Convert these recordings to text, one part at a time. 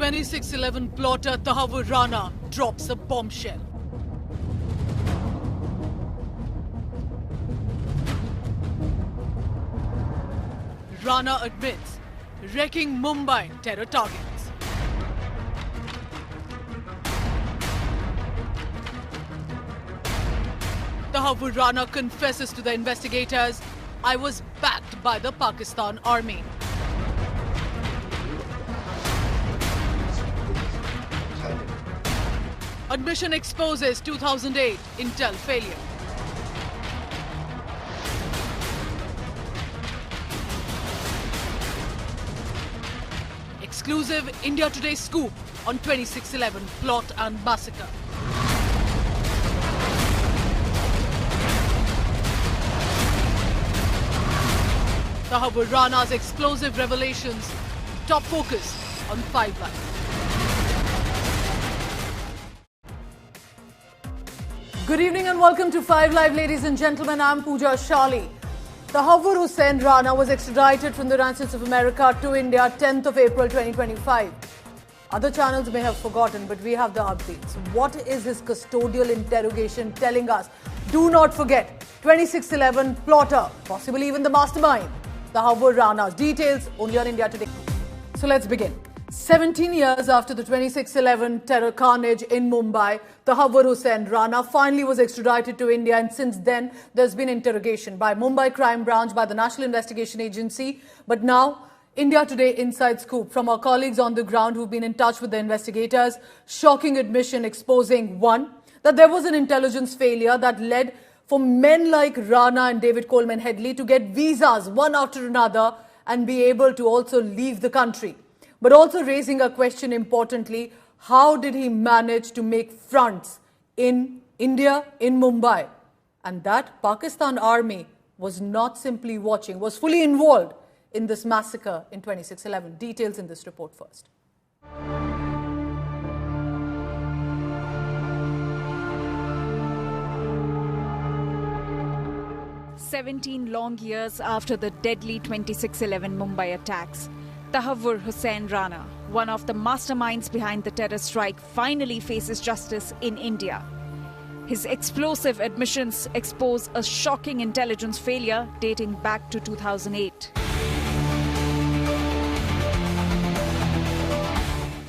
2611 plotter Tahavur Rana drops a bombshell. Rana admits wrecking Mumbai terror targets. Tahavur Rana confesses to the investigators, "I was backed by the Pakistan army." Admission exposes 2008 intel failure. Exclusive India Today scoop on 2611 plot and massacre. Tahavur Rana's explosive revelations. Top focus on 5 Live. Good evening and welcome to 5 Live, ladies and gentlemen. I'm Pooja Shali. Tahavur Hussain Rana was extradited from the United States of America to India 10th of April 2025. Other channels may have forgotten, but we have the updates. What is his custodial interrogation telling us? Do not forget, 2611 plotter, possibly even the mastermind, Tahavur Rana's details only on India Today. So let's begin. 17 years after the 2611 terror carnage in Mumbai, Tahavur Hussain Rana finally was extradited to India, and since then there's been interrogation by Mumbai Crime Branch, by the National Investigation Agency. But now, India Today inside scoop from our colleagues on the ground who've been in touch with the investigators. Shocking admission exposing, one, that there was an intelligence failure that led for men like Rana and David Coleman Headley to get visas one after another and be able to also leave the country. But also raising a question importantly, how did he manage to make fronts in India, in Mumbai? And that Pakistan army was not simply watching, was fully involved in this massacre in 2611. Details in this report first. 17 long years after the deadly 2611 Mumbai attacks, Tahavur Hussain Rana, one of the masterminds behind the terror strike, finally faces justice in India. His explosive admissions expose a shocking intelligence failure dating back to 2008.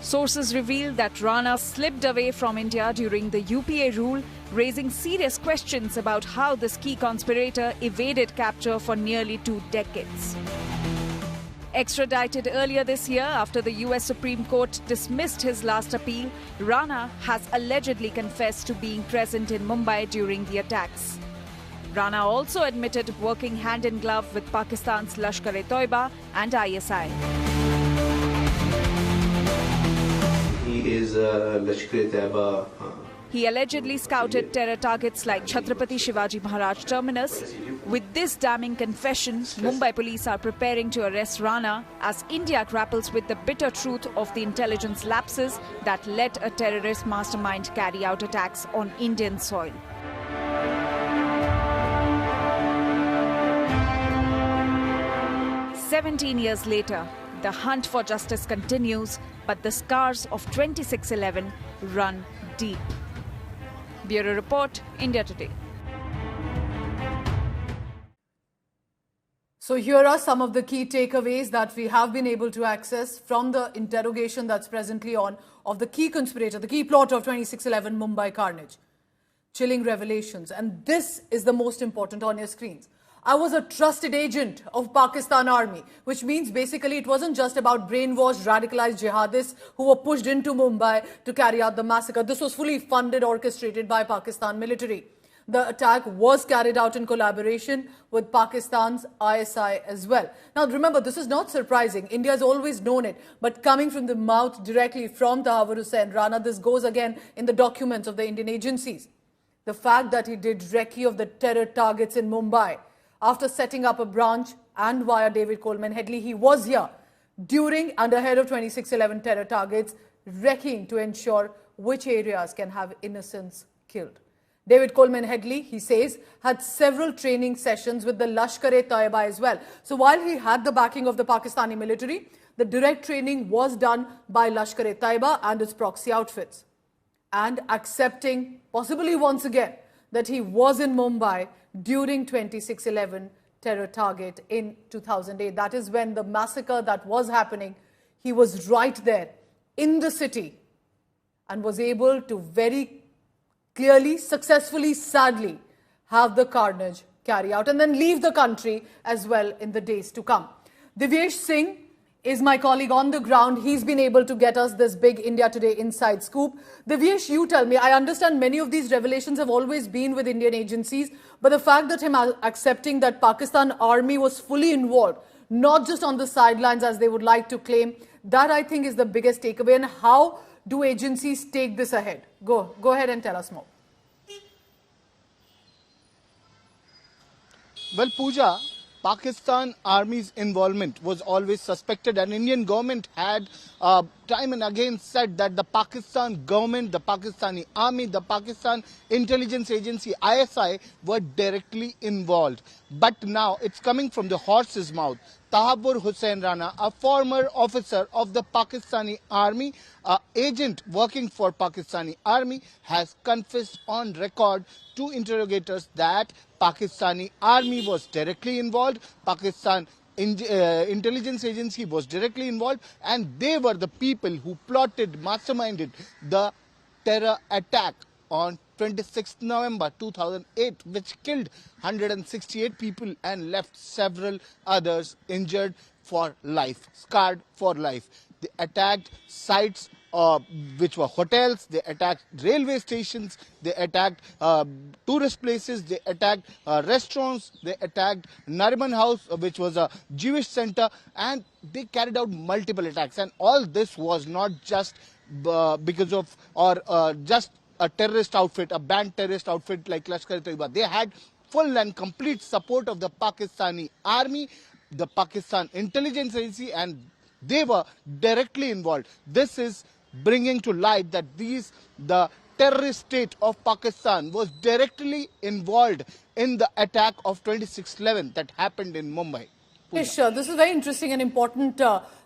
Sources reveal that Rana slipped away from India during the UPA rule, raising serious questions about how this key conspirator evaded capture for nearly 2 decades. Extradited earlier this year after the US Supreme Court dismissed his last appeal, Rana has allegedly confessed to being present in Mumbai during the attacks. Rana also admitted working hand in glove with Pakistan's Lashkar-e-Toiba and ISI. He is Lashkar-e-Toiba. He allegedly scouted terror targets like Chhatrapati Shivaji Maharaj Terminus. With this damning confession, Mumbai police are preparing to arrest Rana as India grapples with the bitter truth of the intelligence lapses that let a terrorist mastermind carry out attacks on Indian soil. "17 years later, the hunt for justice continues, but the scars of 2611 run deep." Bureau Report, India Today. So here are some of the key takeaways that we have been able to access from the interrogation that's presently on of the key conspirator, the key plotter of 2611 Mumbai carnage. Chilling revelations. And this is the most important on your screens. "I was a trusted agent of Pakistan army," which means basically it wasn't just about brainwashed, radicalized jihadists who were pushed into Mumbai to carry out the massacre. This was fully funded, orchestrated by Pakistan military. The attack was carried out in collaboration with Pakistan's ISI as well. Now remember, this is not surprising. India has always known it. But coming from the mouth directly from Tahavur Hussain Rana, this goes again in the documents of the Indian agencies. The fact that he did recce of the terror targets in Mumbai. After setting up a branch and via David Coleman Headley, he was here during and ahead of 2611 terror targets, wrecking to ensure which areas can have innocents killed. David Coleman Headley, he says, had several training sessions with the Lashkar-e-Toiba as well. So while he had the backing of the Pakistani military, The direct training was done by Lashkar-e-Taiba and its proxy outfits. And accepting, possibly once again, that he was in Mumbai during 26/11 terror target in 2008. That is when the massacre that was happening, he was right there in the city and was able to very clearly, successfully, sadly, have the carnage carry out and then leave the country as well in the days to come. Divyesh Singh is my colleague on the ground. He's been able to get us this big India Today inside scoop. Divyesh, you tell me, I understand many of these revelations have always been with Indian agencies, but the fact that him accepting that Pakistan army was fully involved, not just on the sidelines as they would like to claim, that I think is the biggest takeaway. And how do agencies take this ahead? Go ahead and tell us more. Well, Pooja, Pakistan Army's involvement was always suspected, and Indian government had time and again said that the Pakistan government, the Pakistani army, the Pakistan intelligence agency ISI were directly involved. But now it's coming from the horse's mouth. Tahabur Hussain Rana, a former officer of the Pakistani army, agent working for Pakistani army, has confessed on record to interrogators that Pakistani army was directly involved, Pakistan intelligence agency was directly involved, and they were the people who plotted, masterminded the terror attack on 26th November 2008, which killed 168 people and left several others injured for life, scarred for life. They attacked sites which were hotels, they attacked railway stations, they attacked tourist places, they attacked restaurants, they attacked Nariman House, which was a Jewish center, and they carried out multiple attacks. And all this was not just because of or just a terrorist outfit, a banned terrorist outfit like Lashkar-e-Taiba. They had full and complete support of the Pakistani army, the Pakistan intelligence agency, and they were directly involved. This is bringing to light that the terrorist state of Pakistan was directly involved in the attack of 26/11 that happened in Mumbai. Yes, sure. This is very interesting and important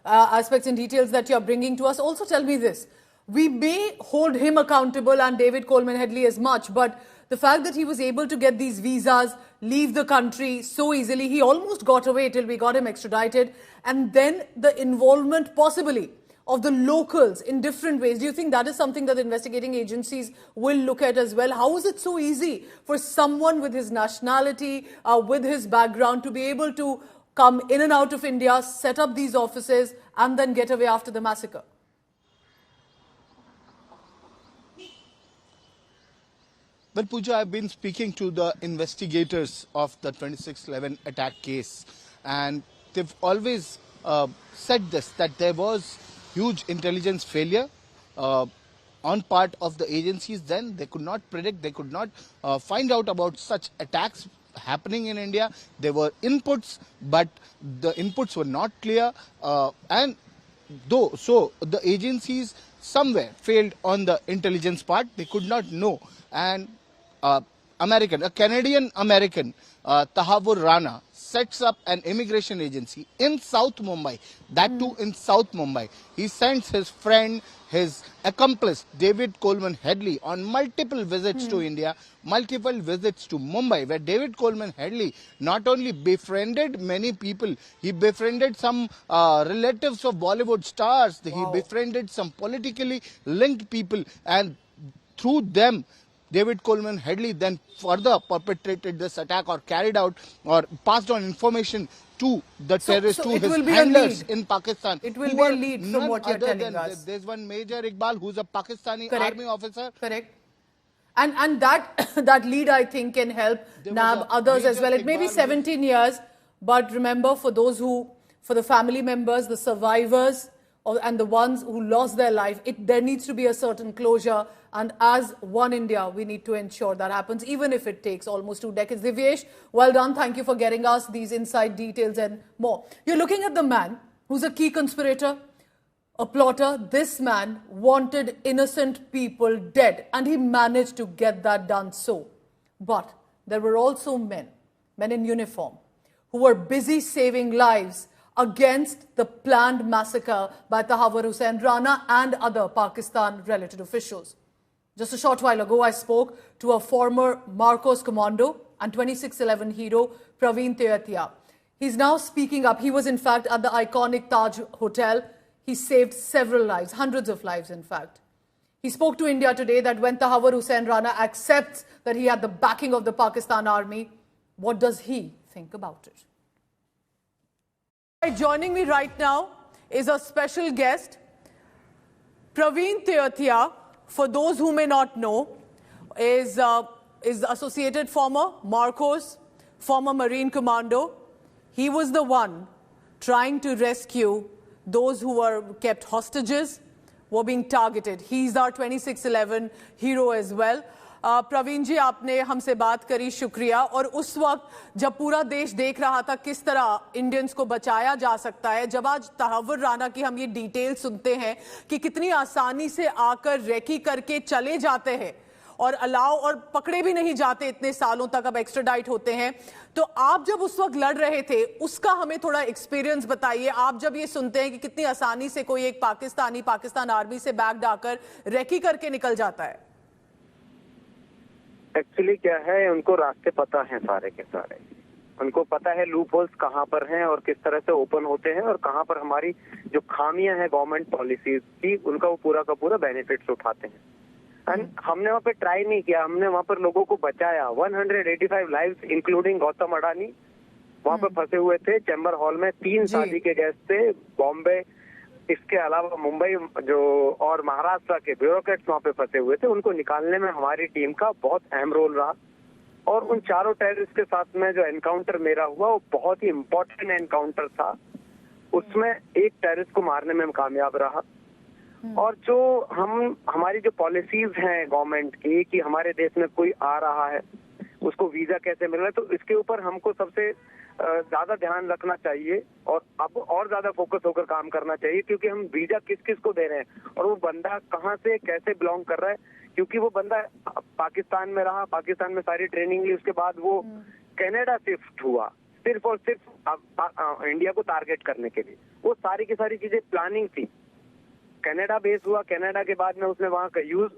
aspects and details that you're bringing to us. Also tell me this. We may hold him accountable and David Coleman Headley as much, but the fact that he was able to get these visas, leave the country so easily, he almost got away till we got him extradited, and then the involvement possibly of the locals in different ways. Do you think that is something that the investigating agencies will look at as well? How is it so easy for someone with his nationality, with his background, to be able to come in and out of India, set up these offices, and then get away after the massacre? Well, Pooja, I've been speaking to the investigators of the 26/11 attack case, and they've always said this, that there was huge intelligence failure on part of the agencies. Then they could not predict, they could not find out about such attacks happening in India. There were inputs, but the inputs were not clear, and so the agencies somewhere failed on the intelligence part. They could not know. And a Canadian American, Tahabur Rana, sets up an immigration agency in South Mumbai, that too in South Mumbai. He sends his friend, his accomplice, David Coleman Headley, on multiple visits to India, multiple visits to Mumbai, where David Coleman Headley not only befriended many people, he befriended some relatives of Bollywood stars, he befriended some politically linked people, and through them, David Coleman Headley then further perpetrated this attack, or carried out or passed on information to the terrorists, to his handlers in Pakistan. It will be a lead from what you're telling us. There's one Major Iqbal who's a Pakistani army officer. Correct. And that lead, I think, can help nab others as well. It may be 17 years, but remember, for the family members, the survivors, and the ones who lost their life, there needs to be a certain closure. And as One India, we need to ensure that happens, even if it takes almost 2 decades. Divyesh, well done. Thank you for getting us these inside details and more. You're looking at the man who's a key conspirator, a plotter. This man wanted innocent people dead, and he managed to get that done so. But there were also men in uniform, who were busy saving lives against the planned massacre by Tahawwur Hussain Rana and other Pakistan-related officials. Just a short while ago, I spoke to a former Marcos commando and 2611 hero, Praveen Teotia. He's now speaking up. He was, in fact, at the iconic Taj Hotel. He saved several lives, hundreds of lives, in fact. He spoke to India today that when Tahawwur Hussain Rana accepts that he had the backing of the Pakistan army, what does he think about it? Joining me right now is a special guest, Praveen Teotia. For those who may not know, is associated former Marcos, former Marine Commando. He was the one trying to rescue those who were kept hostages, were being targeted. He's our 2611 hero as well. Praveen जी, आपने हमसे बात करी, शुक्रिया। और उस वक्त जब पूरा देश देख रहा था किस तरह इंडियंस को बचाया जा सकता है, जब आज तहव्वुर राना की हम ये डिटेल सुनते हैं कि कितनी आसानी से आकर रेकी करके चले जाते हैं और अलाउ और पकड़े भी नहीं जाते इतने सालों तक, अब एक्स्ट्राडाइट होते हैं, तो आप जब उस वक्त लड़ रहे थे उसका हमें थोड़ा एक्सपीरियंस बताइए। आप जब ये सुनते हैं कि कितनी आसानी से कोई एक पाकिस्तान आर्मी से बैग डाकर रेकी करके निकल जाता है। एक्चुअली क्या है, उनको रास्ते पता हैं सारे के सारे, उनको पता है लूप होल्स कहाँ पर हैं और किस तरह से ओपन होते हैं और कहाँ पर हमारी जो खामियां हैं गवर्नमेंट पॉलिसीज की, उनका वो पूरा का पूरा बेनिफिट्स उठाते हैं। एंड हमने वहाँ पे ट्राई नहीं किया, हमने वहाँ पर लोगों को बचाया। 185 लाइव्स इंक्लूडिंग गौतम अडानी वहाँ पे फंसे हुए थे चैम्बर हॉल में। 3 शादी के गेस्ट थे, बॉम्बे, इसके अलावा मुंबई जो और महाराष्ट्र के ब्यूरोक्रेट्स वहाँ पे फंसे हुए थे। उनको निकालने में हमारी टीम का बहुत अहम रोल रहा। और उन चारों टेररिस्ट के साथ में जो एनकाउंटर मेरा हुआ वो बहुत ही इम्पोर्टेंट एनकाउंटर था। उसमें एक टेररिस्ट को मारने में हम कामयाब रहा। और जो हमारी जो पॉलिसीज हैं गवर्नमेंट की कि हमारे देश में कोई आ रहा है उसको वीजा कैसे मिल रहा है, तो इसके ऊपर हमको सबसे ज्यादा ध्यान रखना चाहिए और अब और ज्यादा फोकस होकर काम करना चाहिए, क्योंकि हम वीजा किस किस को दे रहे हैं और वो बंदा कहाँ से कैसे बिलोंग कर रहा है। क्योंकि वो बंदा पाकिस्तान में रहा, पाकिस्तान में सारी ट्रेनिंग ली, उसके बाद वो कनाडा शिफ्ट हुआ सिर्फ और सिर्फ इंडिया को टारगेट करने के लिए। वो सारी की सारी चीजें प्लानिंग थी। कनाडा बेस हुआ, कनाडा के बाद में उसने वहाँ का यूज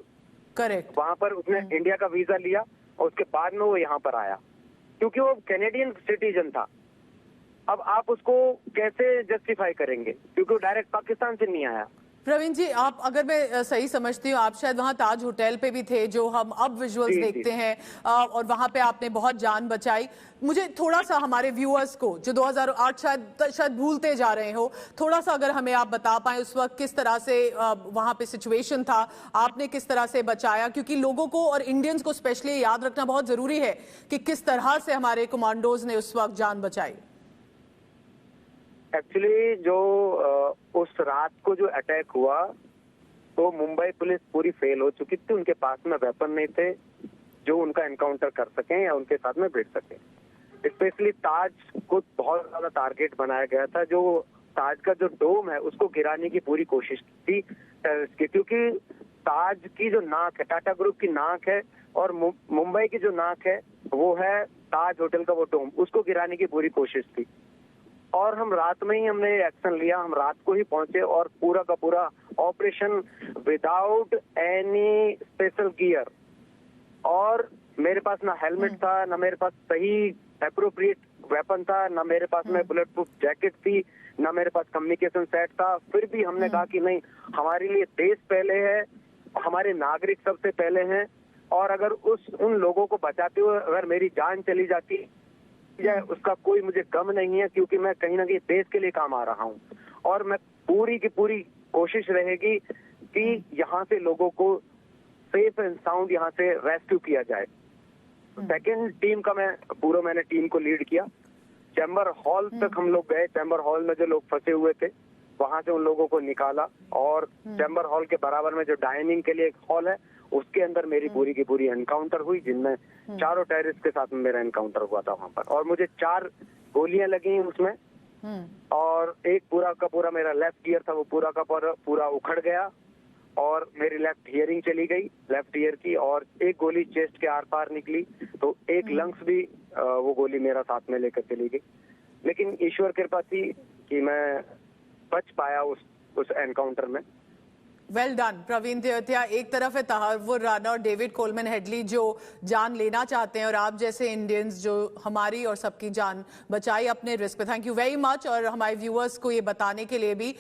करेक्ट, वहाँ पर उसने इंडिया का वीजा लिया और उसके बाद में वो यहाँ पर आया क्योंकि वो कैनेडियन सिटीजन था। अब आप उसको कैसे जस्टिफाई करेंगे, क्योंकि वो डायरेक्ट पाकिस्तान से नहीं आया। प्रवीण जी, आप अगर मैं सही समझती हूँ, आप शायद वहाँ ताज होटल पे भी थे जो हम अब विजुअल्स देखते हैं, और वहाँ पे आपने बहुत जान बचाई। मुझे थोड़ा सा हमारे व्यूअर्स को जो 2008 शायद भूलते जा रहे हो, थोड़ा सा अगर हमें आप बता पाएं उस वक्त किस तरह से वहाँ पे सिचुएशन था, आपने किस तरह से बचाया, क्योंकि लोगों को और इंडियंस को स्पेशली याद रखना बहुत जरूरी है कि किस तरह से हमारे कमांडोज ने उस वक्त जान बचाई। एक्चुअली जो उस रात को जो अटैक हुआ तो मुंबई पुलिस पूरी फेल हो चुकी थी। उनके पास में वेपन नहीं थे जो उनका एनकाउंटर कर सकें या उनके साथ में भिड़ सकें। स्पेशली ताज को बहुत ज्यादा टारगेट बनाया गया था। जो ताज का जो डोम है उसको गिराने की पूरी कोशिश थी टेररिस्ट की, क्योंकि ताज की जो नाक है, टाटा ग्रुप की नाक है, और मुंबई की जो नाक है वो है ताज होटल का वो डोम, उसको गिराने की पूरी कोशिश थी। और हम रात में ही हमने एक्शन लिया, हम रात को ही पहुंचे और पूरा का पूरा operation without any special gear, और मेरे पास ना हेलमेट था, ना मेरे पास सही एप्रोप्रिएट वेपन था, ना मेरे पास में बुलेट प्रूफ जैकेट थी, ना मेरे पास कम्युनिकेशन सेट था। फिर भी हमने कहा कि नहीं, हमारे लिए देश पहले है, हमारे नागरिक सबसे पहले हैं, और अगर उन लोगों को बचाते हुए अगर मेरी जान चली जाती जाए उसका कोई मुझे गम नहीं है, क्योंकि मैं कहीं ना कहीं देश के लिए काम आ रहा हूँ। और मैं पूरी की पूरी कोशिश रहेगी कि यहाँ से लोगों को सेफ एंड साउंड यहाँ से रेस्क्यू किया जाए। सेकेंड टीम का मैंने टीम को लीड किया। चैम्बर हॉल तक हम लोग गए, चैम्बर हॉल में जो लोग फंसे हुए थे वहां से उन लोगों को निकाला, और चैम्बर हॉल के बराबर में जो डाइनिंग के लिए एक हॉल है उसके अंदर मेरी पूरी की पूरी एनकाउंटर हुई, जिनमें चारों टेररिस्ट के साथ में मेरा एनकाउंटर हुआ था वहां पर। और मुझे 4 गोलियां लगी उसमें, और एक पूरा का पूरा मेरा लेफ्ट ईयर था वो पूरा का पूरा उखड़ गया, और मेरी लेफ्ट हियरिंग चली गई लेफ्ट ईयर की, और एक गोली चेस्ट के आर पार निकली, तो एक लंग्स भी वो गोली मेरा साथ में लेकर चली गई। लेकिन ईश्वर कृपा थी, कि मैं बच पाया उस एनकाउंटर में। Well done Praveen Tewatia. एक तरफ है तहव्वुर राना और डेविड कोलमैन हेडली जो जान लेना चाहते हैं, और आप जैसे इंडियंस जो हमारी और सबकी जान बचाई अपने रिस्क पे। थैंक यू वेरी मच, और हमारे व्यूअर्स को ये बताने के लिए भी।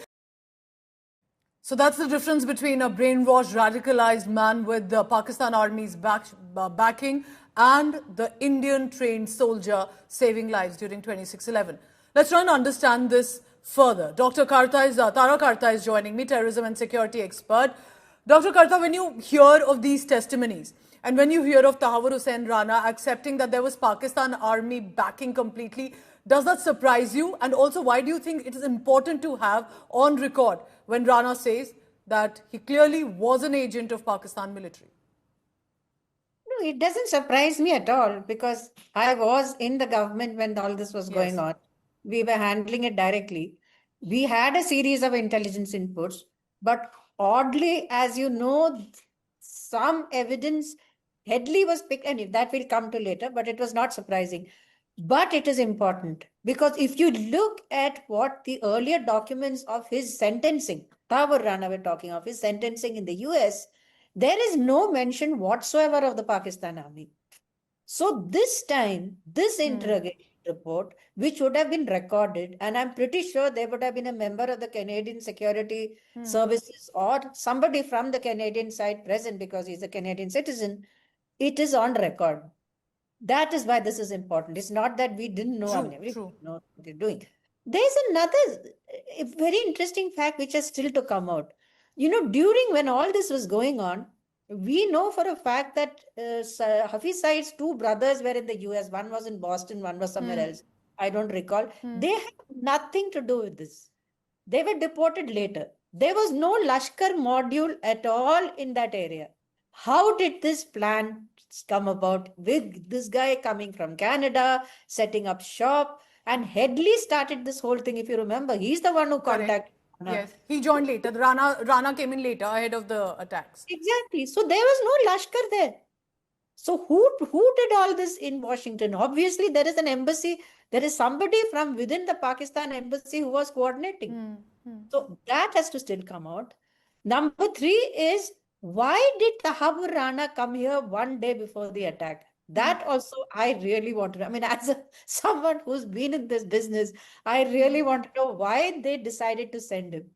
So that's the difference between a brainwashed, radicalized man with the Pakistan Army's backing and the Indian trained soldier saving lives during 26/11. Let's try and understand this further. Tara Karta is joining me, terrorism and security expert. Dr. Karta, when you hear of these testimonies and when you hear of Tahawwur Hussain Rana accepting that there was Pakistan Army backing completely, does that surprise you? And also, why do you think it is important to have on record when Rana says that he clearly was an agent of Pakistan military? No, it doesn't surprise me at all because I was in the government when all this was going on. We were handling it directly. We had a series of intelligence inputs, but oddly, as you know, some evidence, Headley was picked, and that will come to later, but it was not surprising. But it is important because if you look at what the earlier documents of his sentencing, Tawar Rana we're talking of, his sentencing in the US, there is no mention whatsoever of the Pakistan Army. So this time, this interrogation report, which would have been recorded, and I'm pretty sure there would have been a member of the Canadian Security Services or somebody from the Canadian side present because he's a Canadian citizen, it is on record. That is why this is important. It's not that we didn't know. I mean, everybody knows what they're doing. There's another very interesting fact which has still to come out. You know, during when all this was going on, we know for a fact that Hafiz Saeed's two brothers were in the US. One was in Boston, one was somewhere else. I don't recall. They had nothing to do with this. They were deported later. There was no Lashkar module at all in that area. How did this plan come about with this guy coming from Canada, setting up shop? And Headley started this whole thing, if you remember. He's the one who contacted Rana. Yes, he joined later. Rana came in later, ahead of the attacks. Exactly. So there was no Lashkar there. So who did all this in Washington? Obviously, there is an embassy. There is somebody from within the Pakistan embassy who was coordinating. So that has to still come out. Number 3 is, why did Tahawwur Rana come here one day before the attack? That also I really want to know. I mean, as someone who's been in this business, I really want to know why they decided to send him.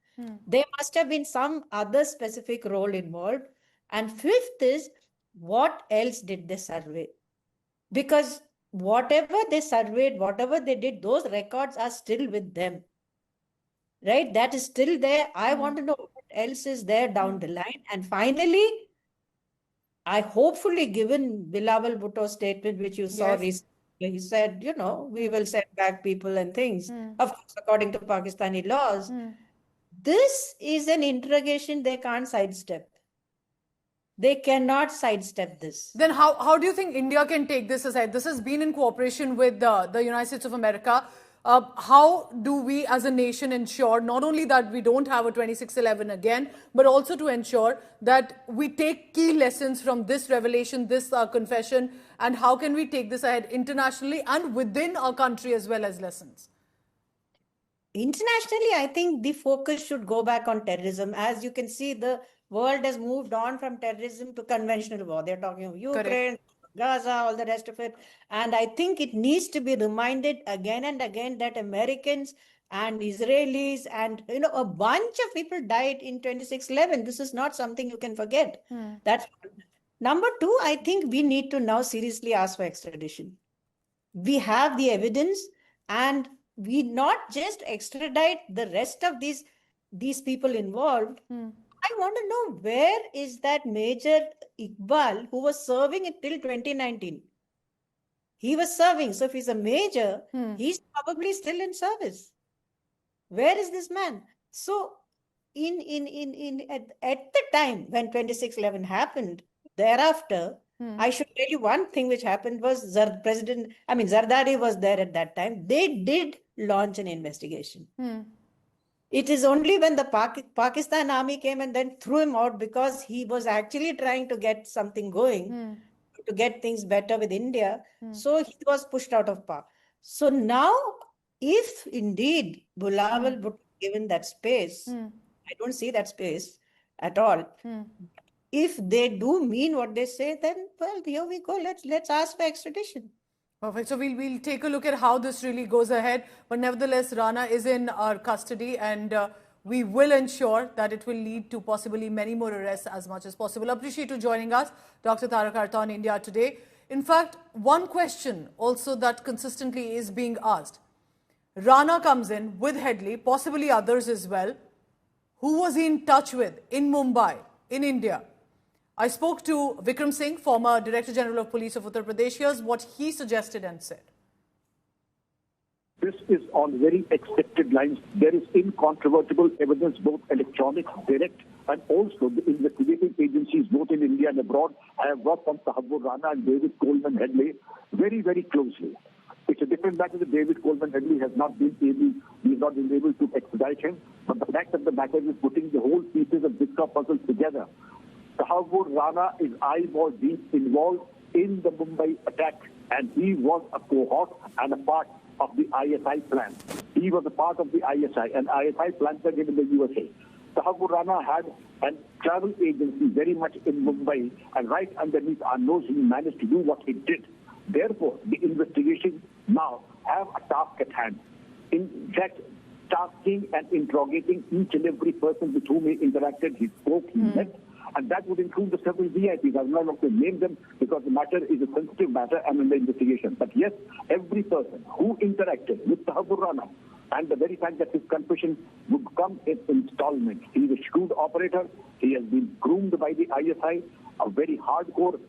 There must have been some other specific role involved. And 5th is, what else did they survey? Because whatever they surveyed, whatever they did, those records are still with them. Right? That is still there. I want to know what else is there down the line. And finally, I hopefully, given Bilawal Bhutto's statement, which you saw recently, he said, you know, we will send back people and things, of course, according to Pakistani laws. This is an interrogation they can't sidestep. They cannot sidestep this. Then how do you think India can take this aside? This has been in cooperation with the United States of America. How do we as a nation ensure not only that we don't have a 26/11 again, but also to ensure that we take key lessons from this revelation, this confession, and how can we take this ahead internationally and within our country as well as lessons? Internationally, I think the focus should go back on terrorism. As you can see, the world has moved on from terrorism to conventional war. They're talking of Ukraine, Gaza, all the rest of it. And I think it needs to be reminded again and again that Americans and Israelis and, you know, a bunch of people died in 26/11. This is not something you can forget. That's number 2. I think we need to now seriously ask for extradition. We have the evidence, and we not just extradite the rest of these people involved. I want to know, where is that Major Iqbal who was serving until 2019? He was serving. So if he's a major, he's probably still in service. Where is this man? So at the time when 26/11 happened, thereafter, I should tell you one thing which happened was Zardari was there at that time. They did launch an investigation. It is only when the Pakistan Army came and then threw him out because he was actually trying to get something going, to get things better with India. So he was pushed out of power. So now if indeed Bilawal would be given that space, I don't see that space at all. If they do mean what they say, then well, here we go. Let's ask for extradition. Perfect. So we'll take a look at how this really goes ahead. But nevertheless, Rana is in our custody, and we will ensure that it will lead to possibly many more arrests as much as possible. Appreciate you joining us, Dr. Tarak Arta on India Today. In fact, one question also that consistently is being asked. Rana comes in with Headley, possibly others as well. Who was he in touch with in Mumbai, in India? I spoke to Vikram Singh, former Director General of Police of Uttar Pradesh. Here's what he suggested and said. This is on very expected lines. There is incontrovertible evidence, both electronic, direct, and also the investigating agencies, both in India and abroad, have worked on Tahavvur Rana and David Coleman Headley very, very closely. It's a different matter that David Coleman Headley has not been able to extradite him, but the fact of the matter is putting the whole pieces of jigsaw puzzle together. Tahavvur Rana is eyeball deep involved in the Mumbai attack, and he was a cohort and a part of the ISI plan. He was a part of the ISI, and ISI planted him in the USA. Tahavvur Rana had a travel agency very much in Mumbai, and right underneath our nose, he managed to do what he did. Therefore, the investigation now have a task at hand. In fact, tasking and interrogating each and every person with whom he interacted, he spoke, he met, and that would include the several VIPs. I'm not going to name them because the matter is a sensitive matter and in the investigation. But yes, every person who interacted with Tahavvur Rana, and the very fact that his confession would come in installments. He is a shrewd operator. He has been groomed by the ISI, a very hardcore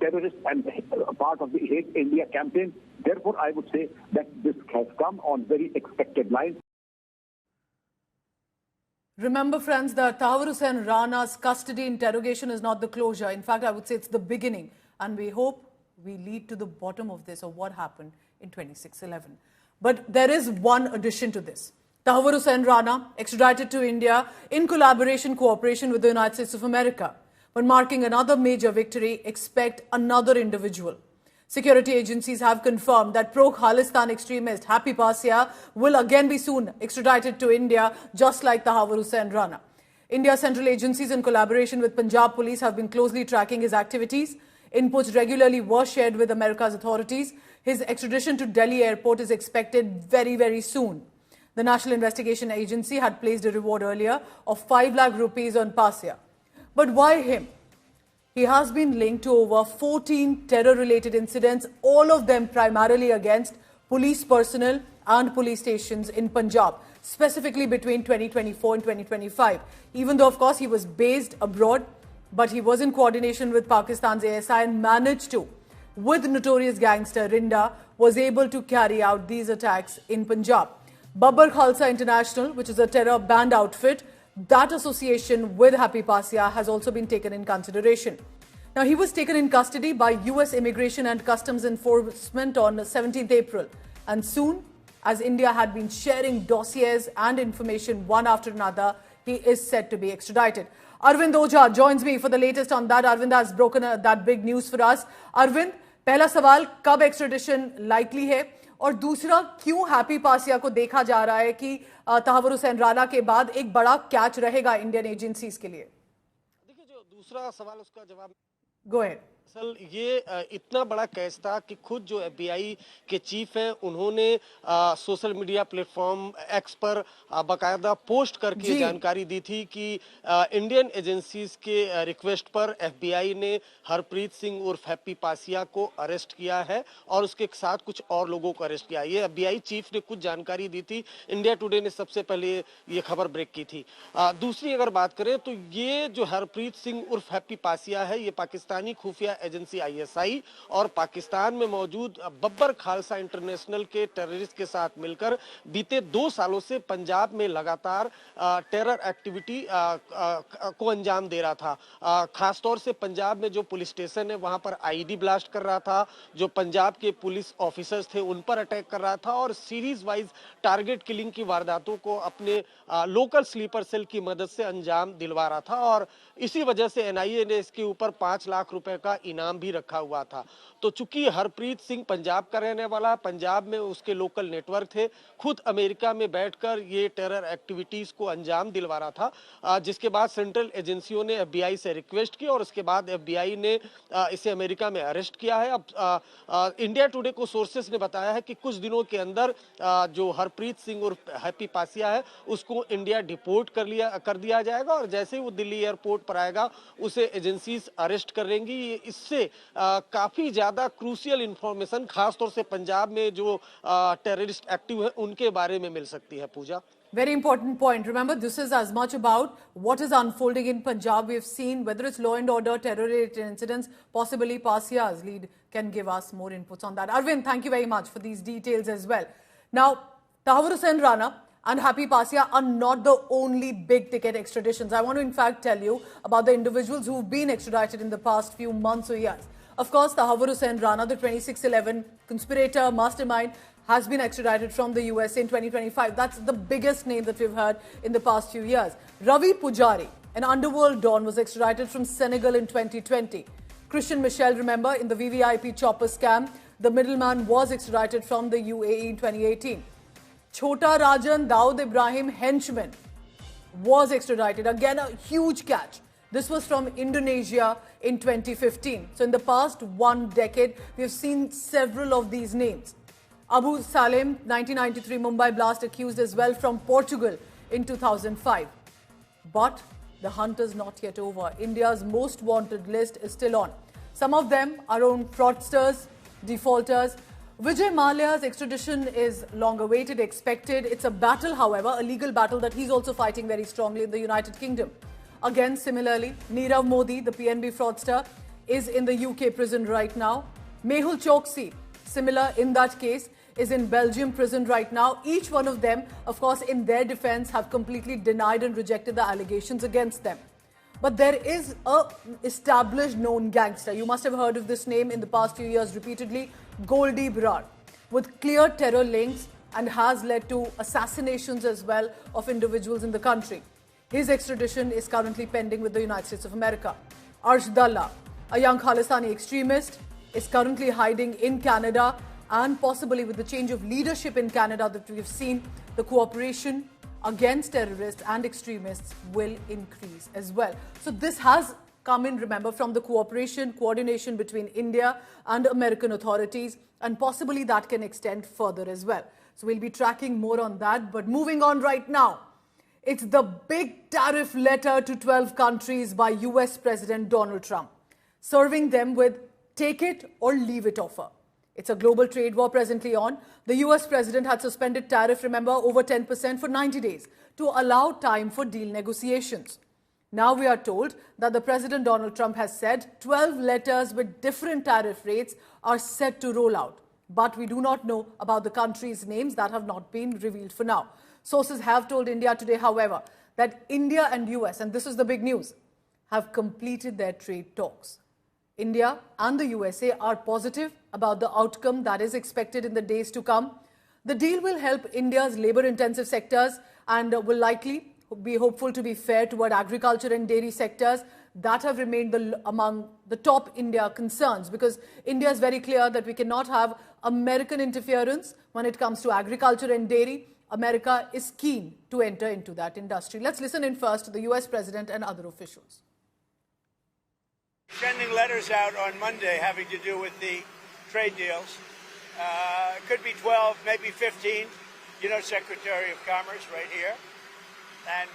terrorist and a part of the Hate India campaign. Therefore, I would say that this has come on very expected lines. Remember, friends, that Tahavvur Hussain Rana's custody interrogation is not the closure. In fact, I would say it's the beginning. And we hope we lead to the bottom of this, or what happened in 26/11. But there is one addition to this. Tahavvur Hussain Rana extradited to India in cooperation with the United States of America. But marking another major victory, expect another individual. Security agencies have confirmed that pro-Khalistan extremist Happy Passia will again be soon extradited to India, just like Tahavvur Hussain Rana. India's central agencies, in collaboration with Punjab Police, have been closely tracking his activities. Inputs regularly were shared with America's authorities. His extradition to Delhi airport is expected very, very soon. The National Investigation Agency had placed a reward earlier of 5 lakh rupees on Passia. But why him? He has been linked to over 14 terror-related incidents, all of them primarily against police personnel and police stations in Punjab, specifically between 2024 and 2025. Even though, of course, he was based abroad, but he was in coordination with Pakistan's ASI and managed to, with notorious gangster Rinda, was able to carry out these attacks in Punjab. Babbar Khalsa International, which is a terror banned outfit, that association with Happy Passia has also been taken in consideration. Now, he was taken in custody by US Immigration and Customs Enforcement on 17th April. And soon, as India had been sharing dossiers and information one after another, he is set to be extradited. Arvind Ojha joins me for the latest on that. Arvind has broken that big news for us. Arvind, पहला सवाल, कब एक्स्ट्रेडिशन likely है? और दूसरा, क्यों happy Passia को देखा जा रहा है कि तहव्वुर हुसैन राना के बाद एक बड़ा कैच रहेगा इंडियन एजेंसीज के लिए? देखिए, जो दूसरा सवाल उसका जवाब गो अहेड। असल ये इतना बड़ा केस था कि खुद जो FBI के चीफ हैं उन्होंने सोशल मीडिया प्लेटफॉर्म एक्स पर बाकायदा पोस्ट करके जानकारी दी थी कि इंडियन एजेंसीज के रिक्वेस्ट पर FBI ने हरप्रीत सिंह उर्फ हैप्पी पासिया को अरेस्ट किया है और उसके साथ कुछ और लोगों को अरेस्ट किया। ये FBI चीफ ने कुछ जानकारी दी थी। इंडिया टुडे ने सबसे पहले ये खबर ब्रेक की थी। दूसरी अगर बात करें तो ये जो हरप्रीत सिंह उर्फ हैप्पी पासिया है, ये पाकिस्तानी खुफिया एजेंसी ISI और पाकिस्तान में मौजूद बब्बर खालसा इंटरनेशनल के टेररिस्ट के साथ मिलकर बीते 2 सालों से पंजाब में लगातार टेरर एक्टिविटी को अंजाम दे रहा था। खासतौर से पंजाब में जो पुलिस स्टेशन है वहां पर IED ब्लास्ट कर रहा था, जो पंजाब के पुलिस ऑफिसर्स थे उन पर अटैक कर रहा था और सीरीज वाइज टारगेट किलिंग की वारदातों को अपने लोकल स्लीपर सेल की मदद से अंजाम दिलवा रहा था। और इसी वजह से NIA ने इसके ऊपर 5 लाख रुपए का इनाम भी रखा हुआ था। तो चूंकि हरप्रीत सिंह पंजाब का रहने वाला, पंजाब में उसके लोकल नेटवर्क थे, खुद अमेरिका में बैठकर ये टेरर एक्टिविटीज को अंजाम दिलवा रहा था, जिसके बाद सेंट्रल एजेंसियों ने एफबीआई से रिक्वेस्ट की और उसके बाद एफबीआई ने इसे अमेरिका में अरेस्ट किया है। अब इंडिया टुडे को सोर्सेस ने बताया है कि कुछ दिनों के अंदर जो हरप्रीत सिंह और हैप्पी पासिया है उसको इंडिया डिपोर्ट कर दिया जाएगा और जैसे ही वो दिल्ली एयरपोर्ट पर आएगा उसे एजेंसीज अरेस्ट करेंगी। इससे काफी ज्यादा क्रूशियल इंफॉर्मेशन खासतौर से पंजाब में जो टेररिस्ट एक्टिव है उनके बारे में मिल सकती है। पूजा, very important point. Remember, this is as much about what is unfolding in Punjab. We have seen whether it's law and order, terror-related incidents, possibly Pasia's lead can give us more inputs on that. Arvind, thank you very much for these details as well. Now, Tahawwur Hussain Rana and Happy Pasia are not the only big ticket extraditions. I want to in fact tell you about the individuals who've been extradited in the past few months or years. Of course, Tahawwur Hussain Rana, the 2611 conspirator, mastermind, has been extradited from the US in 2025. That's the biggest name that we've heard in the past few years. Ravi Pujari, an underworld don, was extradited from Senegal in 2020. Christian Michel, remember, in the VVIP chopper scam, the middleman was extradited from the UAE in 2018. Chota Rajan Daud Ibrahim henchman was extradited. Again, a huge catch. This was from Indonesia in 2015. So in the past 1 decade, we have seen several of these names. Abu Salim, 1993 Mumbai blast, accused as well, from Portugal in 2005. But the hunt is not yet over. India's most wanted list is still on. Some of them are own fraudsters, defaulters. Vijay Mallya's extradition is long awaited, expected. It's a battle, however, a legal battle that he's also fighting very strongly in the United Kingdom. Again, similarly, Nirav Modi, the PNB fraudster, is in the UK prison right now. Mehul Choksi, similar in that case, is in Belgium prison right now. Each one of them, of course, in their defense, have completely denied and rejected the allegations against them. But there is a established known gangster. You must have heard of this name in the past few years repeatedly, Goldie Brar, with clear terror links and has led to assassinations as well of individuals in the country. His extradition is currently pending with the United States of America. Arsh Dalla, a young Khalistani extremist, is currently hiding in Canada, and possibly with the change of leadership in Canada that we've seen, the cooperation against terrorists and extremists will increase as well. So this has come in, remember, from the coordination between India and American authorities, and possibly that can extend further as well. So we'll be tracking more on that. But moving on right now, it's the big tariff letter to 12 countries by US President Donald Trump, serving them with take it or leave it offer. It's a global trade war presently on. The US president had suspended tariff, remember, over 10% for 90 days to allow time for deal negotiations. Now we are told that the President Donald Trump has said 12 letters with different tariff rates are set to roll out. But we do not know about the countries' names that have not been revealed for now. Sources have told India Today, however, that India and US, and this is the big news, have completed their trade talks. India and the USA are positive about the outcome that is expected in the days to come. The deal will help India's labor-intensive sectors and will likely be hopeful to be fair toward agriculture and dairy sectors that have remained among the top India concerns, because India is very clear that we cannot have American interference when it comes to agriculture and dairy. America is keen to enter into that industry. Let's listen in first to the US President and other officials. Sending letters out on Monday having to do with the trade deals. Could be 12, maybe 15. You know, Secretary of Commerce right here. And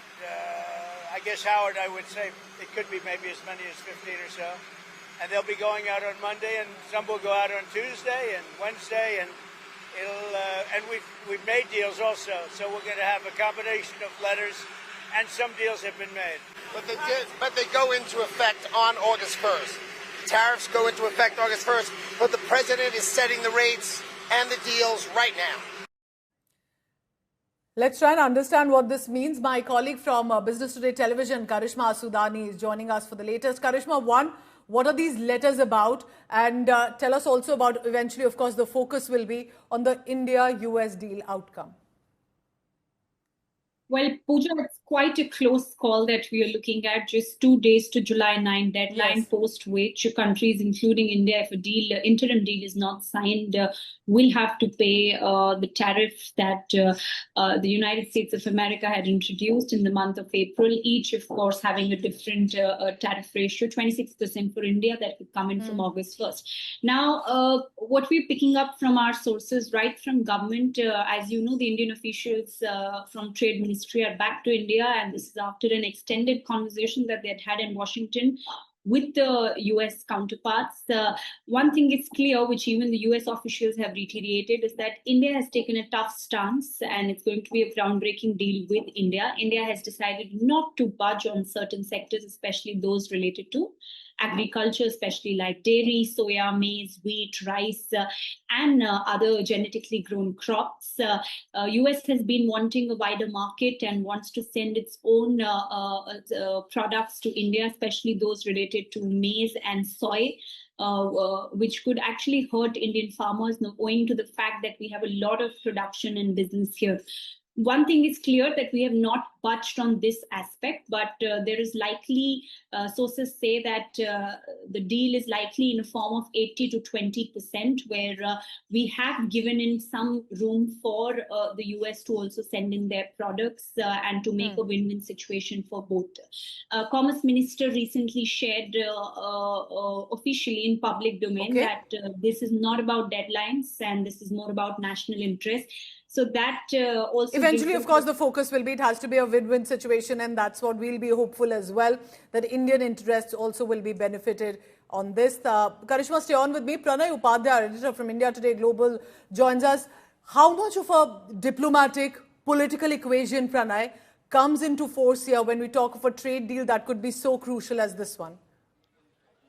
I guess, Howard, I would say it could be maybe as many as 15 or so. And they'll be going out on Monday, and some will go out on Tuesday and Wednesday, and we've made deals also. So we're going to have a combination of letters, and some deals have been made. But they go into effect on August 1st. Tariffs go into effect August 1st, but the president is setting the rates and the deals right now. Let's try and understand what this means. My colleague from Business Today Television, Karishma Asudani, is joining us for the latest. Karishma, what are these letters about? And tell us also about, eventually, of course, the focus will be on the India-US deal outcome. Well, Pooja, it's quite a close call that we are looking at. Just 2 days to July 9 deadline, Yes. post which countries, including India, if a interim deal is not signed, will have to pay the tariff that the United States of America had introduced in the month of April. Each, of course, having a different tariff ratio. 26% for India, that could come in from August 1st. Now, what we're picking up from our sources, right from government, as you know, the Indian officials from Trade Ministry are back to India, and this is after an extended conversation that they had in Washington with the US counterparts. One thing is clear, which even the US officials have reiterated, is that India has taken a tough stance, and it's going to be a groundbreaking deal with India. India has decided not to budge on certain sectors, especially those related to agriculture, especially like dairy, soya, maize, wheat, rice, and other genetically grown crops. US has been wanting a wider market and wants to send its own products to India, especially those related to maize and soy. Which could actually hurt Indian farmers, owing to the fact that we have a lot of production and business here. One thing is clear, that we have not budged on this aspect, but there is likely, sources say that the deal is likely in a form of 80 to 20%, where we have given in some room for the US to also send in their products and to make a win-win situation for both. Commerce Minister recently shared officially in public domain that this is not about deadlines, and this is more about national interest. So that also... Eventually, of course, the focus will be, it has to be a win-win situation, and that's what we'll be hopeful as well, that Indian interests also will be benefited on this. Karishma, stay on with me. Pranay Upadhyay, editor from India Today Global, joins us. How much of a diplomatic, political equation, Pranay, comes into force here when we talk of a trade deal that could be so crucial as this one?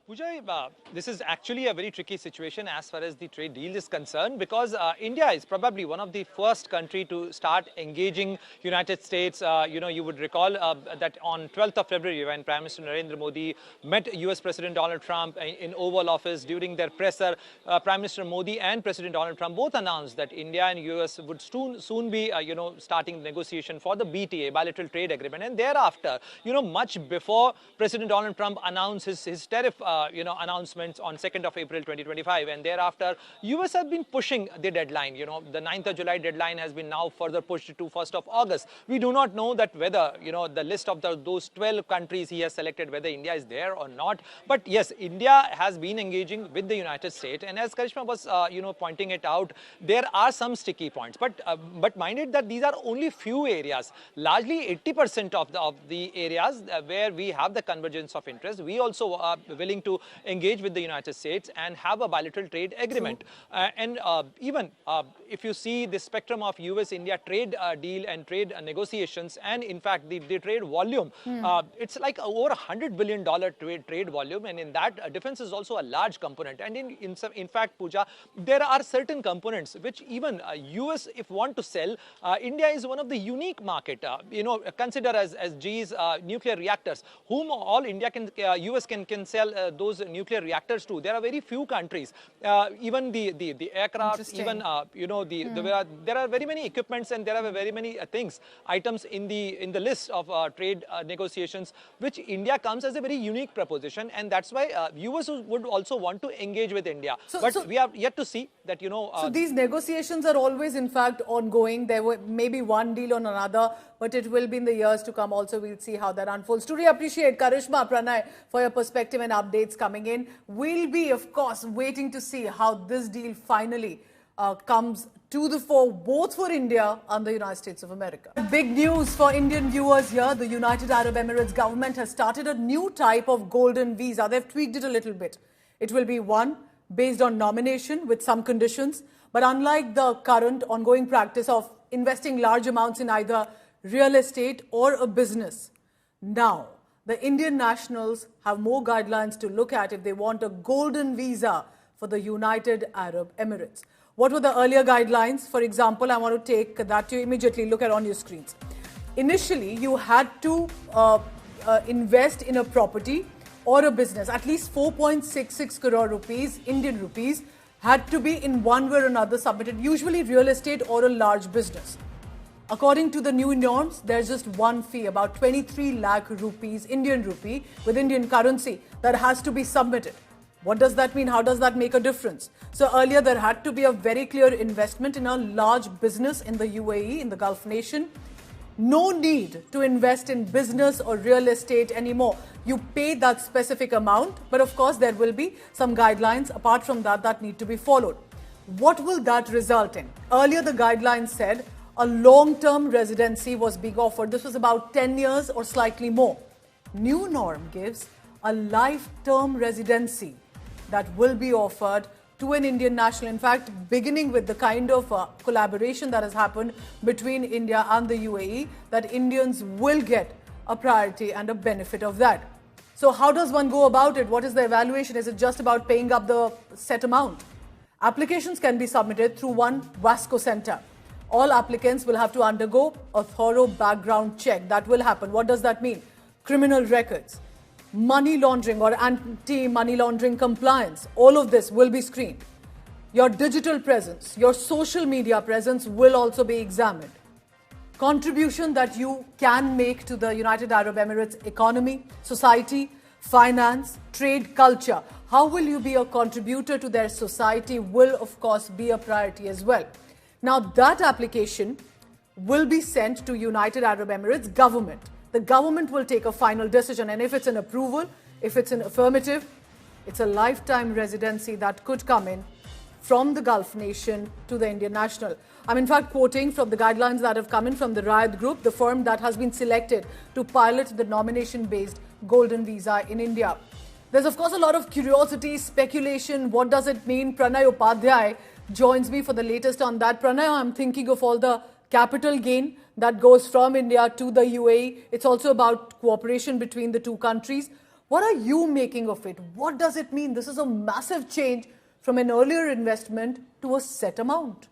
Pooja, this is actually a very tricky situation as far as the trade deal is concerned, because India is probably one of the first country to start engaging United States. You would recall that on 12th of February, when Prime Minister Narendra Modi met US President Donald Trump in Oval Office during their presser, Prime Minister Modi and President Donald Trump both announced that India and US would soon be, starting negotiation for the BTA, bilateral trade agreement. And thereafter, much before President Donald Trump announced his tariff announcements on 2nd of April 2025, and thereafter US have been pushing the deadline. The 9th of July deadline has been now further pushed to 1st of August. We do not know that whether the list of those 12 countries he has selected, whether India is there or not. But yes, India has been engaging with the United States, and as Karishma was pointing it out, there are some sticky points. But mind it that these are only few areas. Largely 80% of the areas where we have the convergence of interest, we also are willing to engage with the United States and have a bilateral trade agreement. Even if you see the spectrum of US-India trade deal and trade negotiations, and in fact the trade volume, it's like over $100 billion trade volume, and in that defense is also a large component. And in fact, Pooja, there are certain components which even US, if want to sell, India is one of the unique market. Consider as GE's nuclear reactors, whom all US can sell those nuclear reactors to. There are very few countries, even the aircraft, even there are very many equipments, and there are very many items in the list of trade negotiations, which India comes as a very unique proposition, and that's why US would also want to engage with India. But we have yet to see that so these negotiations are always, in fact, ongoing. There were maybe one deal on another, but it will be in the years to come. Also, we'll see how that unfolds. Truly appreciate, Karishma, Pranay, for your perspective and updates coming in. We'll be, of course, waiting to see how this deal finally comes to the fore, both for India and the United States of America. Big news for Indian viewers here. The United Arab Emirates government has started a new type of golden visa. They've tweaked it a little bit. It will be one based on nomination with some conditions. But unlike the current ongoing practice of investing large amounts in either real estate or a business, now the Indian nationals have more guidelines to look at if they want a golden visa for the United Arab Emirates. What were the earlier guidelines? For example, I want to take that to immediately look at on your screens. Initially, you had to invest in a property or a business. At least 4.66 crore rupees, Indian rupees, had to be in one way or another submitted, usually real estate or a large business. According to the new norms, there's just one fee, about 23 lakh rupees, Indian rupee, with Indian currency, that has to be submitted. What does that mean? How does that make a difference? So earlier there had to be a very clear investment in a large business in the UAE, in the Gulf nation. No need to invest in business or real estate anymore. You pay that specific amount, but of course there will be some guidelines apart from that need to be followed. What will that result in? Earlier the guidelines said a long-term residency was being offered. This was about 10 years or slightly more. New norm gives a life-term residency that will be offered to an Indian national. In fact, beginning with the kind of collaboration that has happened between India and the UAE, that Indians will get a priority and a benefit of that. So how does one go about it? What is the evaluation? Is it just about paying up the set amount? Applications can be submitted through one Vasco center. All applicants will have to undergo a thorough background check. That will happen. What does that mean? Criminal records, money laundering or anti-money laundering compliance, all of this will be screened. Your digital presence, your social media presence will also be examined. Contribution that you can make to the United Arab Emirates economy, society, finance, trade, culture. How will you be a contributor to their society will, of course, be a priority as well. Now, that application will be sent to United Arab Emirates government. The government will take a final decision, and if it's an approval, if it's an affirmative, it's a lifetime residency that could come in from the Gulf nation to the Indian national. I'm in fact quoting from the guidelines that have come in from the Rayad Group, the firm that has been selected to pilot the nomination-based golden visa in India. There's of course a lot of curiosity, speculation. What does it mean? Pranay Upadhyay joins me for the latest on that. Pranay, I'm thinking of all the capital gain that goes from India to the UAE. It's also about cooperation between the two countries. What are you making of it? What does it mean? This is a massive change from an earlier investment to a set amount.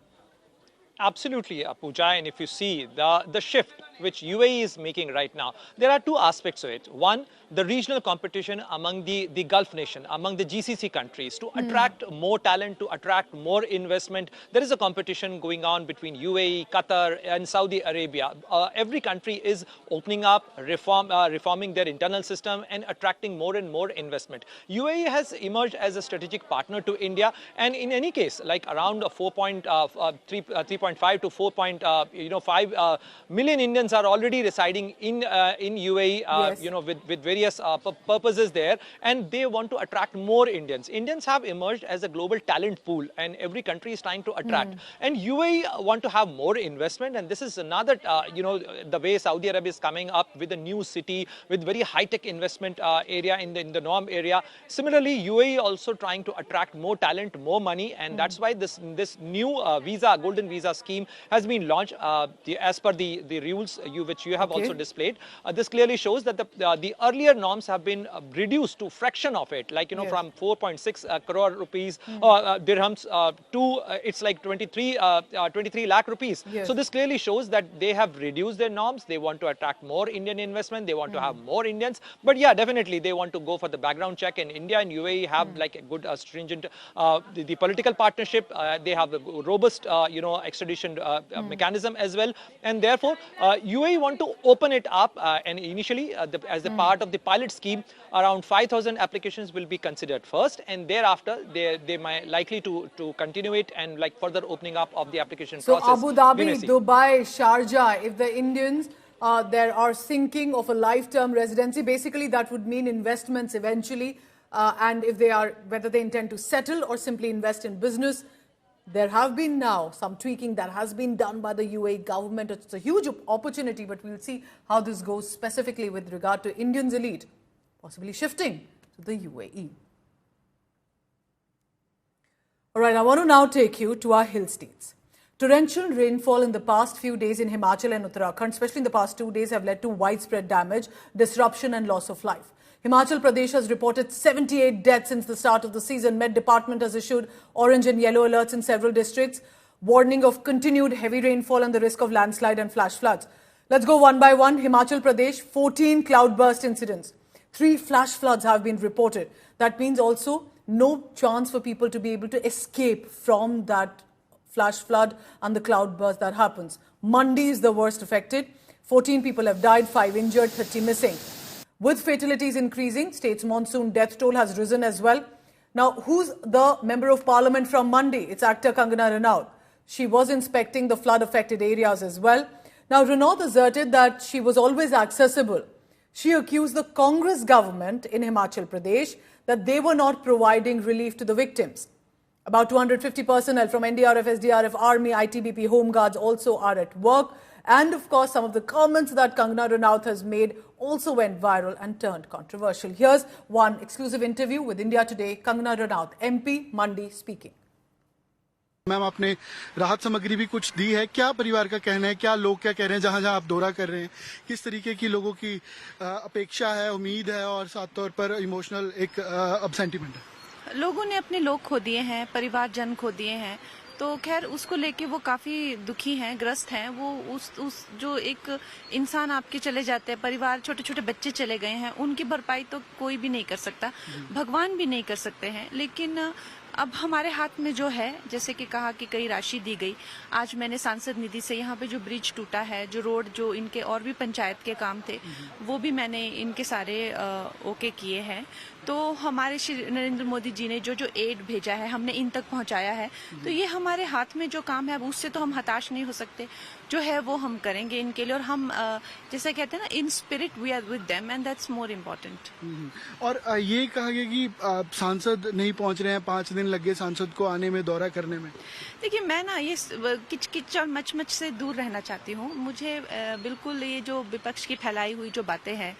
Absolutely, Pooja. And if you see the shift which UAE is making right now, there are two aspects to it. One, the regional competition among the Gulf nation, among the GCC countries, to attract more talent, to attract more investment. There is a competition going on between UAE, Qatar and Saudi Arabia. Every country is opening up, reforming their internal system and attracting more and more investment. UAE has emerged as a strategic partner to India, and in any case, like around 3.5 to 4.5 million Indians are already residing in UAE, yes, with various purposes there, and they want to attract more Indians. Indians have emerged as a global talent pool, and every country is trying to attract. And UAE want to have more investment, and this is another, the way Saudi Arabia is coming up with a new city with very high-tech investment area in the Norm area. Similarly, UAE also trying to attract more talent, more money, and that's why this new visa, golden visa scheme has been launched as per the rules which you have also displayed. This clearly shows that the earlier norms have been reduced to fraction of it, like from 4.6 crore rupees dirhams to it's like 23 lakh rupees. Yes. So this clearly shows that they have reduced their norms. They want to attract more Indian investment. They want to have more Indians. But yeah, definitely they want to go for the background check. And India and UAE have like a good stringent the political partnership. They have a robust extradition mechanism as well, and therefore UAE want to open it up, and initially as a part of the pilot scheme, around 5,000 applications will be considered first, and thereafter they might likely to continue it and like further opening up of the application process. So Abu Dhabi, Dubai, Sharjah, if the Indians there are thinking of a lifetime residency, basically that would mean investments eventually, and if they are, whether they intend to settle or simply invest in business. There have been now some tweaking that has been done by the UAE government. It's a huge opportunity, but we'll see how this goes specifically with regard to Indians elite possibly shifting to the UAE. All right, I want to now take you to our hill states. Torrential rainfall in the past few days in Himachal and Uttarakhand, especially in the past 2 days, have led to widespread damage, disruption and loss of life. Himachal Pradesh has reported 78 deaths since the start of the season. Met Department has issued orange and yellow alerts in several districts, warning of continued heavy rainfall and the risk of landslide and flash floods. Let's go one by one. Himachal Pradesh, 14 cloudburst incidents. 3 flash floods have been reported. That means also no chance for people to be able to escape from that flash flood and the cloudburst that happens. Mandi is the worst affected. 14 people have died, 5 injured, 30 missing. With fatalities increasing, state's monsoon death toll has risen as well. Now, who's the member of parliament from Mandi? It's actor Kangana Ranaut. She was inspecting the flood-affected areas as well. Now, Ranaut asserted that she was always accessible. She accused the Congress government in Himachal Pradesh that they were not providing relief to the victims. About 250 personnel from NDRF, SDRF, Army, ITBP, Home Guards also are at work. And of course, some of the comments that Kangana Ranaut has made also went viral and turned controversial. Here's one exclusive interview with India Today. Kangana Ranaut, MP, Mandi, speaking. Ma'am, आपने राहत सामग्री भी कुछ दी है, क्या परिवार का कहना है, क्या लोग क्या कह रहे हैं जहां जहां आप दौरा कर रहे हैं, किस तरीके की लोगों की अपेक्षा है, उम्मीद है और साथ तौर पर इमोशनल एक अब सेंटीमेंट है? लोगों ने अपने लोग खो दिए हैं, परिवारजन खो दिए हैं, तो खैर उसको लेके वो काफी दुखी हैं, ग्रस्त हैं। वो उस जो एक इंसान आपके चले जाते हैं, परिवार, छोटे छोटे बच्चे चले गए हैं, उनकी भरपाई तो कोई भी नहीं कर सकता, भगवान भी नहीं कर सकते हैं। लेकिन अब हमारे हाथ में जो है, जैसे कि कहा कि कई राशि दी गई, आज मैंने सांसद निधि से यहाँ पे जो ब्रिज टूटा है, जो रोड, जो इनके और भी पंचायत के काम थे, वो भी मैंने इनके सारे ओके किए हैं। तो हमारे श्री नरेंद्र मोदी जी ने जो एड भेजा है, हमने इन तक पहुंचाया है। तो ये हमारे हाथ में जो काम है, अब उससे तो हम हताश नहीं हो सकते। जो है वो हम करेंगे इनके लिए, और हम जैसे कहते हैं ना, in spirit we are with them and that's more important. और ये कहा गया कि सांसद नहीं पहुंच रहे हैं, 5 दिन लग गए सांसद को आने में, दौरा करने में। देखिए, मैं ना ये किच और मच से दूर रहना चाहती हूँ। मुझे बिल्कुल ये जो विपक्ष की फैलाई हुई जो बातें हैं,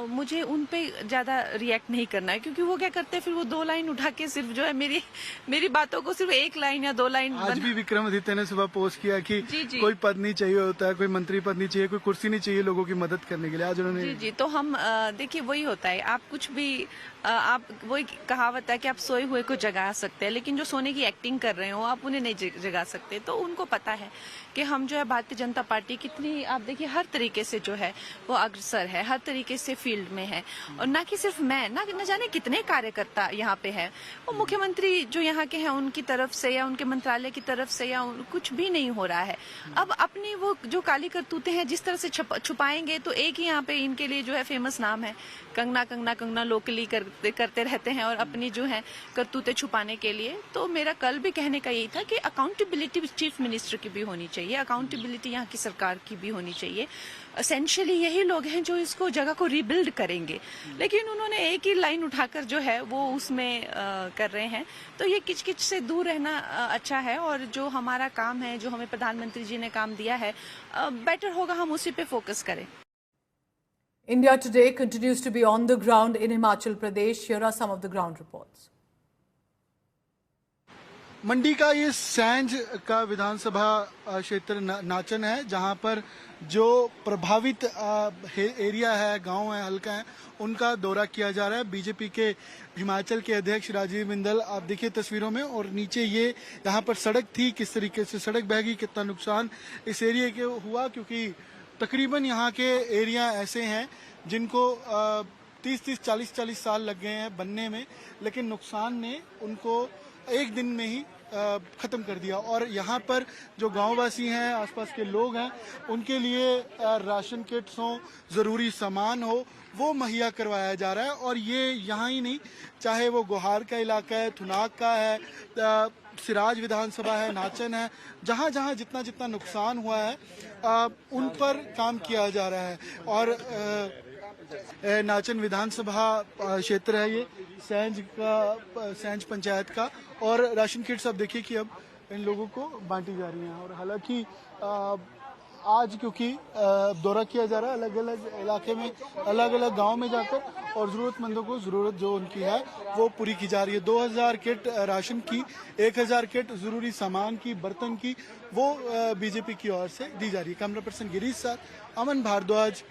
मुझे उन पे ज्यादा रिएक्ट नहीं करना है, क्योंकि वो क्या करते हैं, फिर वो 2 लाइन उठा के सिर्फ जो है मेरी बातों को सिर्फ 1 लाइन या 2 लाइन। आज भी विक्रमादित्य ने सुबह पोस्ट किया कि कोई पद नहीं चाहिए होता है, कोई मंत्री पद नहीं चाहिए, कोई कुर्सी नहीं चाहिए लोगों की मदद करने के लिए। आज उन्होंने जी तो हम देखिए, वही होता है, आप कुछ भी आप वही कहावत है कि आप सोए हुए को जगा सकते हैं, लेकिन जो सोने की एक्टिंग कर रहे हो आप उन्हें नहीं जगा सकते। तो उनको पता है कि हम जो है भारतीय जनता पार्टी कितनी, आप देखिए, हर तरीके से जो है वो अग्रसर है, हर तरीके से फील्ड में है। और ना कि सिर्फ मैं, न जाने कितने कार्यकर्ता यहाँ पे है। वो मुख्यमंत्री जो यहाँ के हैं उनकी तरफ से या उनके मंत्रालय की तरफ से या कुछ भी नहीं हो रहा है। अब अपनी वो जो काली करतूतें हैं जिस तरह से छुपाएंगे, तो एक ही यहाँ पे इनके लिए जो है फेमस नाम है, कंगना कंगना कंगना लोकली करते रहते हैं, और अपनी जो है करतूतें छुपाने के लिए। तो मेरा कल भी कहने का यही था कि अकाउंटेबिलिटी चीफ मिनिस्टर की भी होनी चाहिए, अकाउंटेबिलिटी यहाँ की सरकार की भी होनी चाहिए। एसेंशियली यही लोग हैं जो इसको जगह को रिबिल्ड करेंगे, लेकिन उन्होंने एक ही लाइन उठाकर जो है वो उसमें कर रहे हैं। तो ये किचकिच से दूर रहना अच्छा है, और जो हमारा काम है, जो हमें प्रधानमंत्री जी ने काम दिया है, बेटर होगा हम उसी पे फोकस करें। India Today continues to be on the ground in Himachal Pradesh. Here are some of the ground reports. मंडी का ये सैंज का विधानसभा क्षेत्र नाचन है, जहां पर जो प्रभावित एरिया है, गांव है, हल्का है, उनका दौरा किया जा रहा है। बीजेपी के हिमाचल के अध्यक्ष राजीव बिंदल, आप देखिए तस्वीरों में, और नीचे ये यहाँ पर सड़क थी, किस तरीके से सड़क बह गई, कितना नुकसान इस एरिया के हुआ, क्योंकि तकरीबन यहाँ के एरिया ऐसे हैं जिनको 30-30, 40-40 साल लग गए हैं बनने में, लेकिन नुकसान ने उनको एक दिन में ही खत्म कर दिया। और यहाँ पर जो गांववासी हैं, आसपास के लोग हैं, उनके लिए राशन किट्स हो, ज़रूरी सामान हो, वो मुहैया करवाया जा रहा है। और ये यहाँ ही नहीं, चाहे वो गोहार का इलाका है, थुनाग का है, सिराज विधानसभा है, नाचन है, जहाँ जहाँ जितना नुकसान हुआ है उन पर काम किया जा रहा है। और नाचन विधानसभा क्षेत्र है ये, सैंज पंचायत का, और राशन किट्स आप देखिए कि अब इन लोगों को बांटी जा रही हैं। और हालांकि आज क्योंकि दौरा किया जा रहा है अलग अलग इलाके में, अलग अलग गांव में जाकर, और ज़रूरतमंदों को ज़रूरत जो उनकी है वो पूरी की जा रही है। 2000 किट राशन की, 1000 किट ज़रूरी सामान की, बर्तन की, वो बीजेपी की ओर से दी जा रही है। कैमरा पर्सन गिरीश साथ, अमन Bhardwaj.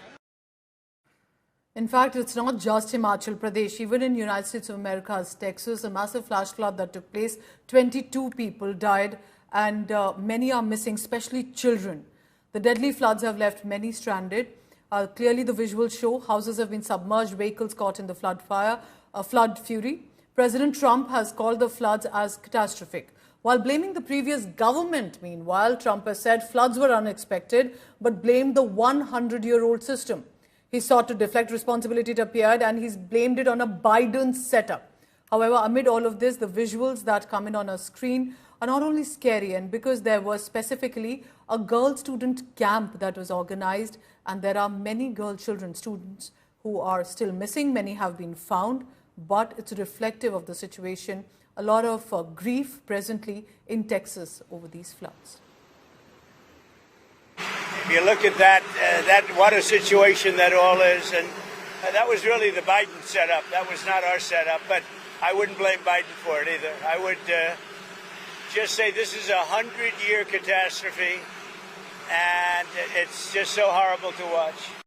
In fact, it's not just Himachal Pradesh. Even in United States of America's Texas, a massive flash flood that took place, 22 people died and many are missing, especially children. The deadly floods have left many stranded. Clearly, the visuals show houses have been submerged, vehicles caught in the flood fury. President Trump has called the floods as catastrophic. While blaming the previous government, meanwhile, Trump has said floods were unexpected, but blamed the 100-year-old system. He sought to deflect responsibility, it appeared, and he's blamed it on a Biden setup. However, amid all of this, the visuals that come in on a screen are not only scary, and because there was specifically a girl student camp that was organized, and there are many girl children students who are still missing. Many have been found, but it's reflective of the situation. A lot of grief presently in Texas over these floods. If you look at that, what a situation that all is, and that was really the Biden setup. That was not our setup, but I wouldn't blame Biden for it either. I would just say this is a 100-year catastrophe, and it's just so horrible to watch.